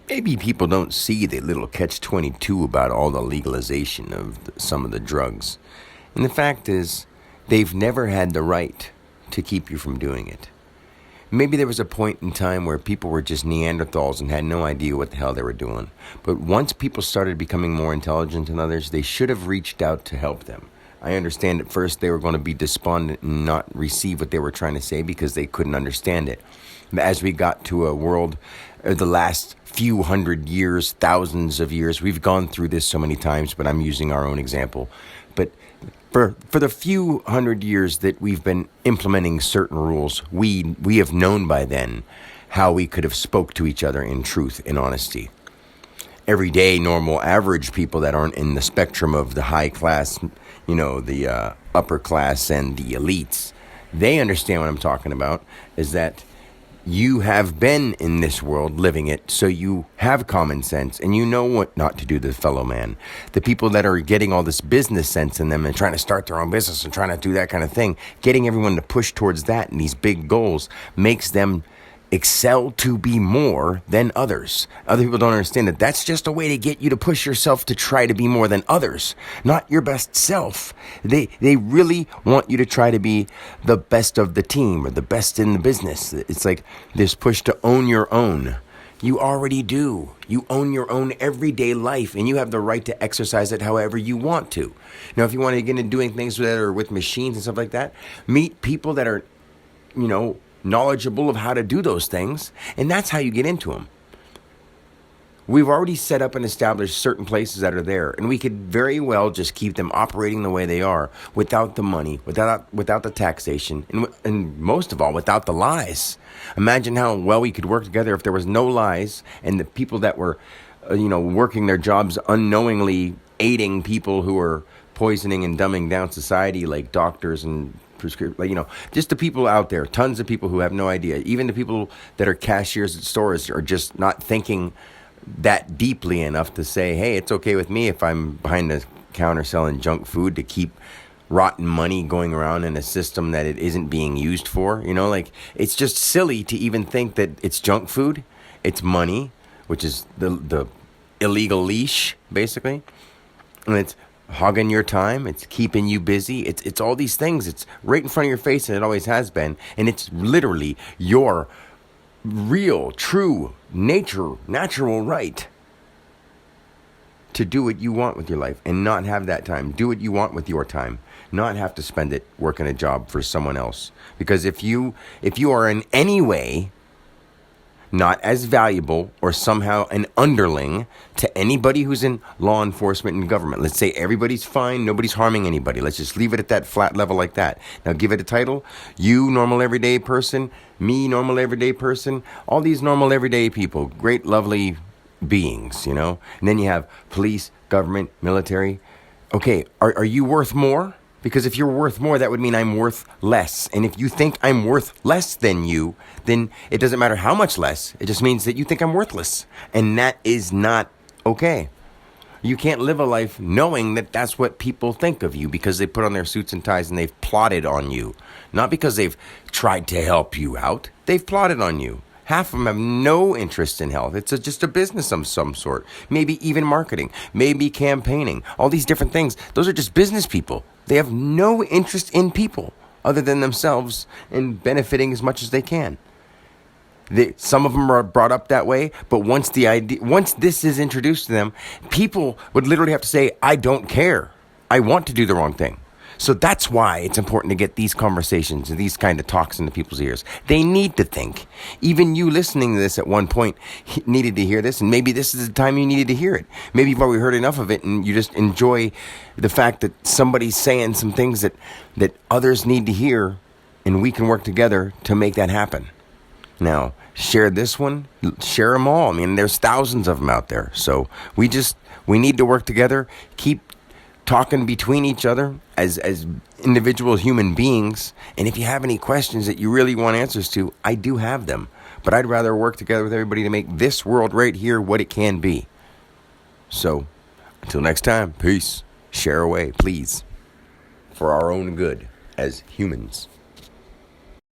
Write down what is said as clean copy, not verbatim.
Maybe people don't see the little catch-22 about all the legalization of some of the drugs. And the fact is, they've never had the right to keep you from doing it. Maybe there was a point in time where people were just Neanderthals and had no idea what the hell they were doing. But once people started becoming more intelligent than others, they should have reached out to help them. I understand at first they were going to be despondent and not receive what they were trying to say because they couldn't understand it. As we got to a world, the last few hundred years, thousands of years, we've gone through this so many times, but I'm using our own example. But for the few hundred years that we've been implementing certain rules, we have known by then how we could have spoke to each other in truth and honesty. Everyday, normal, average people that aren't in the spectrum of the high class, the upper class and the elites, they understand what I'm talking about, is that you have been in this world living it, so you have common sense and you know what not to do to the fellow man. The people that are getting all this business sense in them and trying to start their own business and trying to do that kind of thing, getting everyone to push towards that and these big goals makes them excel to be more than others. Other people don't understand that that's just a way to get you to push yourself to try to be more than others, not your best self. They really want you to try to be the best of the team or the best in the business. It's like this push to own your own. You already do. You own your own everyday life, and you have the right to exercise it however you want to. Now, if you want to get into doing things that are with machines and stuff like that, meet people that are, knowledgeable of how to do those things, and that's how you get into them. We've already set up and established certain places that are there, and we could very well just keep them operating the way they are without the money, without the taxation, and most of all, without the lies. Imagine how well we could work together if there was no lies, and the people that were, working their jobs unknowingly aiding people who are poisoning and dumbing down society, like doctors and just the people out there, tons of people who have no idea. Even the people that are cashiers at stores are just not thinking that deeply enough to say, hey, it's okay with me if I'm behind the counter selling junk food to keep rotten money going around in a system that it isn't being used for. It's just silly to even think that it's junk food. It's money, which is the illegal leash, basically. And it's hogging your time, it's keeping you busy, it's all these things. It's right in front of your face, and it always has been, and it's literally your real, true natural right to do what you want with your life and not have that time. Do what you want with your time, not have to spend it working a job for someone else. Because if you are in any way not as valuable or somehow an underling to anybody who's in law enforcement and government. Let's say everybody's fine, nobody's harming anybody. Let's just leave it at that flat level like that. Now give it a title. You, normal everyday person. Me, normal everyday person. All these normal everyday people. Great, lovely beings, And then you have police, government, military. Okay, are you worth more? Because if you're worth more, that would mean I'm worth less. And if you think I'm worth less than you, then it doesn't matter how much less. It just means that you think I'm worthless. And that is not okay. You can't live a life knowing that that's what people think of you because they put on their suits and ties and they've plotted on you. Not because they've tried to help you out. They've plotted on you. Half of them have no interest in health. It's just a business of some sort. Maybe even marketing. Maybe campaigning. All these different things. Those are just business people. They have no interest in people other than themselves and benefiting as much as they can. Some of them are brought up that way, but once this is introduced to them, people would literally have to say, I don't care. I want to do the wrong thing. So that's why it's important to get these conversations and these kind of talks into people's ears. They need to think. Even you listening to this at one point needed to hear this, and maybe this is the time you needed to hear it. Maybe you've already heard enough of it, and you just enjoy the fact that somebody's saying some things that others need to hear, and we can work together to make that happen. Now, share this one, share them all. I mean, there's thousands of them out there. So we need to work together, keep talking between each other as individual human beings. And if you have any questions that you really want answers to, I do have them. But I'd rather work together with everybody to make this world right here what it can be. So, until next time, peace. Share away, please. For our own good as humans.